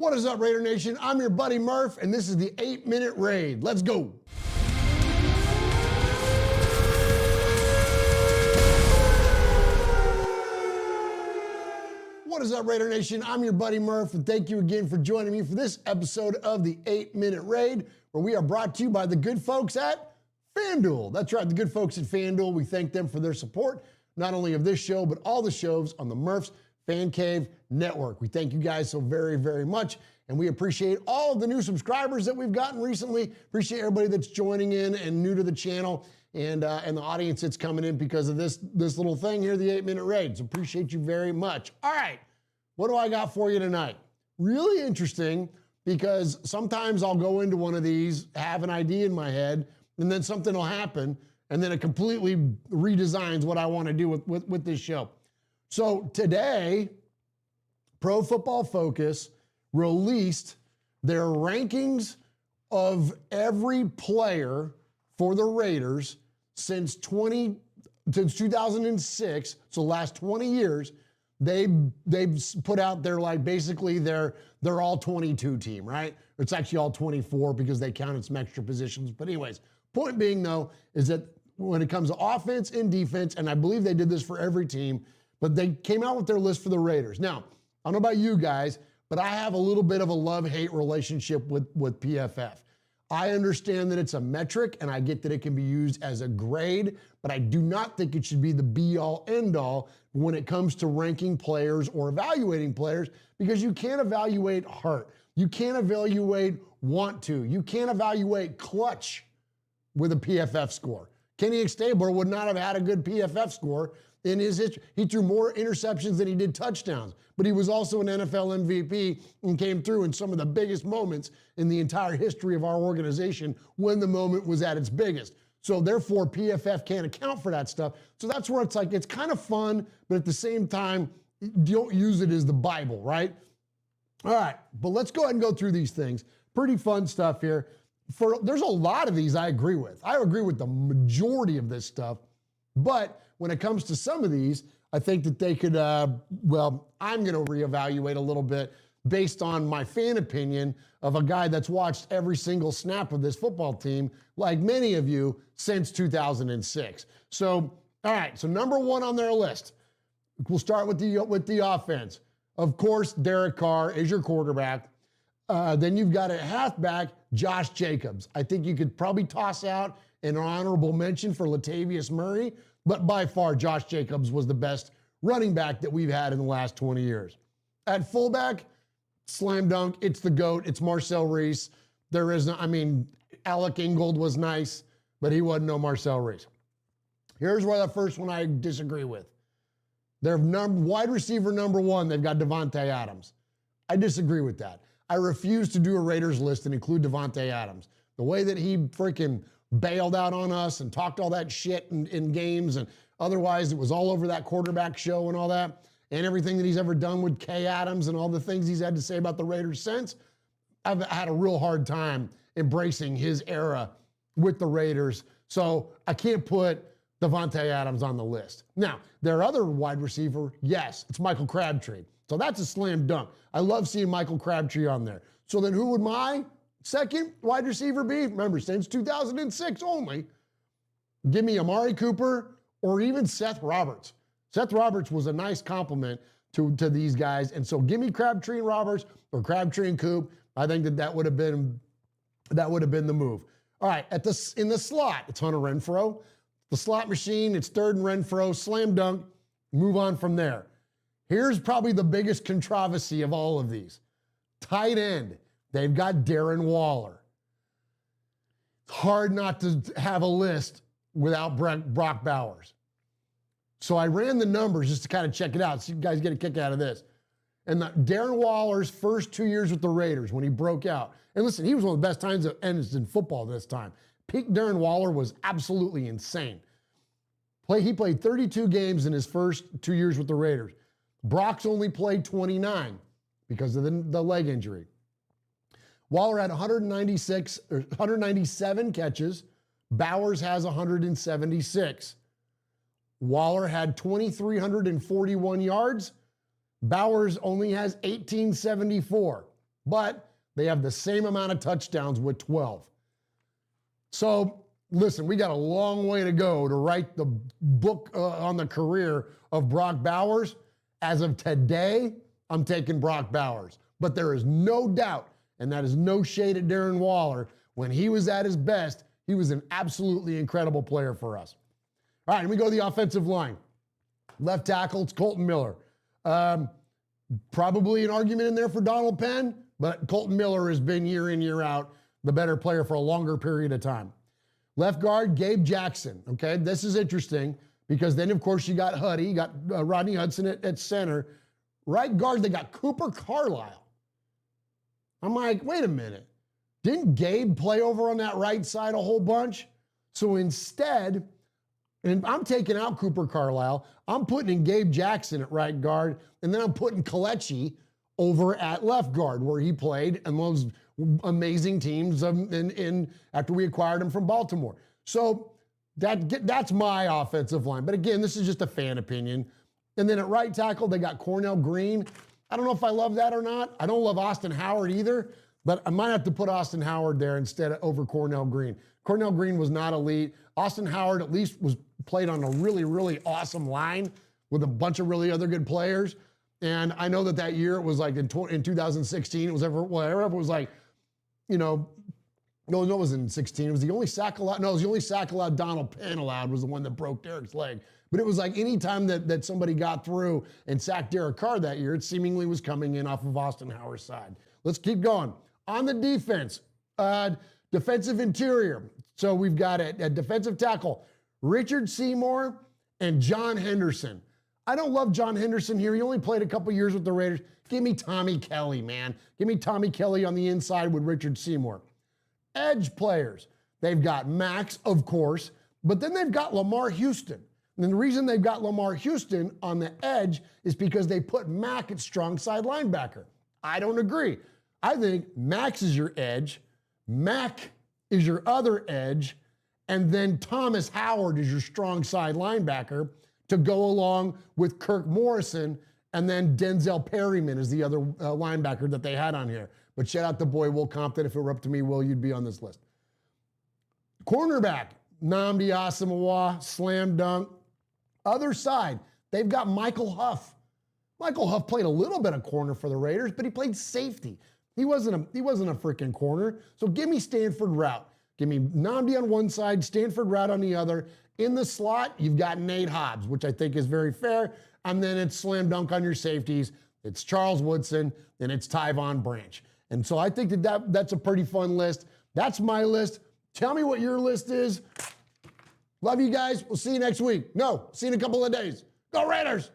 What is up, Raider Nation? I'm your buddy Murph, and this is the 8-Minute Raid. Let's go. What is up, Raider Nation? I'm your buddy Murph, and thank you again for joining me for this episode of the 8-Minute Raid, where we are brought to you by the good folks at FanDuel. That's right, the good folks at FanDuel. We thank them for their support, not only of this show, but all the shows on the Murph's Fan Cave Network. We thank you guys so very, very much, and we appreciate all of the new subscribers that we've gotten recently. Appreciate everybody that's joining in and new to the channel, and the audience that's coming in because of this little thing here, the 8-Minute Raid. So appreciate you very much. All right, what do I got for you tonight? Really interesting, because sometimes I'll go into one of these, have an idea in my head, and then something will happen, and then it completely redesigns what I want to do with this show. So today, Pro Football Focus released their rankings of every player for the Raiders since 2006, so last 20 years. They've put out their, like, basically their all 22 team, right? It's actually all 24 because they counted some extra positions. But anyways, point being though, is that when it comes to offense and defense, and I believe they did this for every team, but they came out with their list for the Raiders. Now, I don't know about you guys, but I have a little bit of a love-hate relationship with PFF. I understand that it's a metric, and I get that it can be used as a grade, but I do not think it should be the be-all, end-all when it comes to ranking players or evaluating players, because you can't evaluate heart. You can't evaluate want to. You can't evaluate clutch with a PFF score. Kenny Stabler would not have had a good PFF score in his history. He threw more interceptions than he did touchdowns, but he was also an NFL MVP and came through in some of the biggest moments in the entire history of our organization when the moment was at its biggest. So therefore, PFF can't account for that stuff. So that's where it's like, it's kind of fun, but at the same time, don't use it as the Bible, right? All right, but let's go ahead and go through these things. Pretty fun stuff here. There's a lot of these I agree with. I agree with the majority of this stuff, but when it comes to some of these, I think that they could, I'm going to reevaluate a little bit based on my fan opinion of a guy that's watched every single snap of this football team, like many of you, since 2006. So, all right, so number one on their list, we'll start with the offense. Of course, Derek Carr is your quarterback. Then you've got a halfback, Josh Jacobs. I think you could probably toss out an honorable mention for Latavius Murray, but by far, Josh Jacobs was the best running back that we've had in the last 20 years. At fullback, slam dunk, it's the GOAT, it's Marcel Reese. There is no, Alec Ingold was nice, but he wasn't no Marcel Reese. Here's where the first one I disagree with. Their wide receiver number one, they've got Davante Adams. I disagree with that. I refuse to do a Raiders list and include Davante Adams. The way that he freaking bailed out on us and talked all that shit in games, and otherwise it was all over that quarterback show and all that, and everything that he's ever done with Kay Adams and all the things he's had to say about the Raiders since, I've had a real hard time embracing his era with the Raiders. So I can't put Davante Adams on the list. Now, their other wide receiver, yes, it's Michael Crabtree. So that's a slam dunk. I love seeing Michael Crabtree on there. So then who would my second wide receiver be? Remember, since 2006 only. Give me Amari Cooper or even Seth Roberts. Seth Roberts was a nice compliment to these guys. And so give me Crabtree and Roberts or Crabtree and Coop. I think that would have been the move. All right, in the slot, it's Hunter Renfrow. The slot machine, it's third and Renfrow, slam dunk, move on from there. Here's probably the biggest controversy of all of these. Tight end, they've got Darren Waller. It's hard not to have a list without Brock Bowers. So I ran the numbers just to kind of check it out, so you guys get a kick out of this. And Darren Waller's first 2 years with the Raiders when he broke out. And listen, he was one of the best times ends in football this time. Peak Darren Waller was absolutely insane. He played 32 games in his first 2 years with the Raiders. Brock's only played 29 because of the leg injury. Waller had 197 catches. Bowers has 176. Waller had 2,341 yards. Bowers only has 1,874. but they have the same amount of touchdowns with 12. So listen, we got a long way to go to write the book on the career of Brock Bowers. As of today, I'm taking Brock Bowers. But there is no doubt, and that is no shade at Darren Waller, when he was at his best, he was an absolutely incredible player for us. All right, and we go to the offensive line. Left tackle, it's Colton Miller. Probably an argument in there for Donald Penn, but Colton Miller has been year in, year out the better player for a longer period of time. Left guard, Gabe Jackson. Okay, this is interesting because then, of course, you got Huddy, you got Rodney Hudson at center. Right guard, they got Cooper Carlisle. I'm like, wait a minute. Didn't Gabe play over on that right side a whole bunch? So instead, and I'm taking out Cooper Carlisle, I'm putting in Gabe Jackson at right guard, and then I'm putting Kelechi over at left guard, where he played in those amazing teams after we acquired him from Baltimore. So that's my offensive line. But again, this is just a fan opinion. And then at right tackle, they got Cornell Green. I don't know if I love that or not. I don't love Austin Howard either, but I might have to put Austin Howard there instead of over Cornell Green. Cornell Green was not elite. Austin Howard at least played on a really, really awesome line with a bunch of really other good players. And I know that year it was like in 2016, it was it was like, no, it wasn't 16. It was the only sack allowed. No, it was the only sack allowed Donald Penn allowed was the one that broke Derek's leg. But it was like any time that somebody got through and sacked Derek Carr that year, it seemingly was coming in off of Austin Howard's side. Let's keep going. On the defense, defensive interior. So we've got a defensive tackle, Richard Seymour and John Henderson. I don't love John Henderson here. He only played a couple years with the Raiders. Give me Tommy Kelly, man. Give me Tommy Kelly on the inside with Richard Seymour. Edge players. They've got Max, of course, but then they've got Lamar Houston. And the reason they've got Lamar Houston on the edge is because they put Mack at strong side linebacker. I don't agree. I think Max is your edge, Mack is your other edge, and then Thomas Howard is your strong side linebacker to go along with Kirk Morrison, and then Denzel Perryman is the other linebacker that they had on here. But shout out to boy Will Compton. If it were up to me, Will, you'd be on this list. Cornerback, Nnamdi Asomugha, slam dunk. Other side, they've got Michael Huff. Michael Huff played a little bit of corner for the Raiders, but he played safety. He wasn't a freaking corner. So give me Stanford route. Give me Nnamdi on one side, Stanford route on the other. In the slot, you've got Nate Hobbs, which I think is very fair. And then it's slam dunk on your safeties. It's Charles Woodson, and it's Tyvon Branch. And so I think that's a pretty fun list. That's my list. Tell me what your list is. Love you guys. We'll see you next week. No, see you in a couple of days. Go Raiders!